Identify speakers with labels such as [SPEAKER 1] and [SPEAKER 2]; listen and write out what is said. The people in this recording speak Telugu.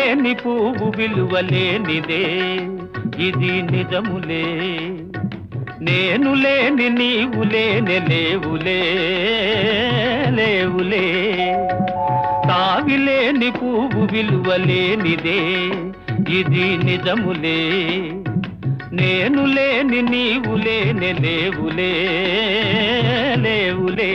[SPEAKER 1] లేని పువ్వు విలువలేనిదే ఇది నిజములే నేను లేని నీవు లేని లేవులే లేవులే తావిలేని పువ్వు విలువలేనిదే ఇది నిజములే నేను లేని నీవు లేని లేవులే లేవులే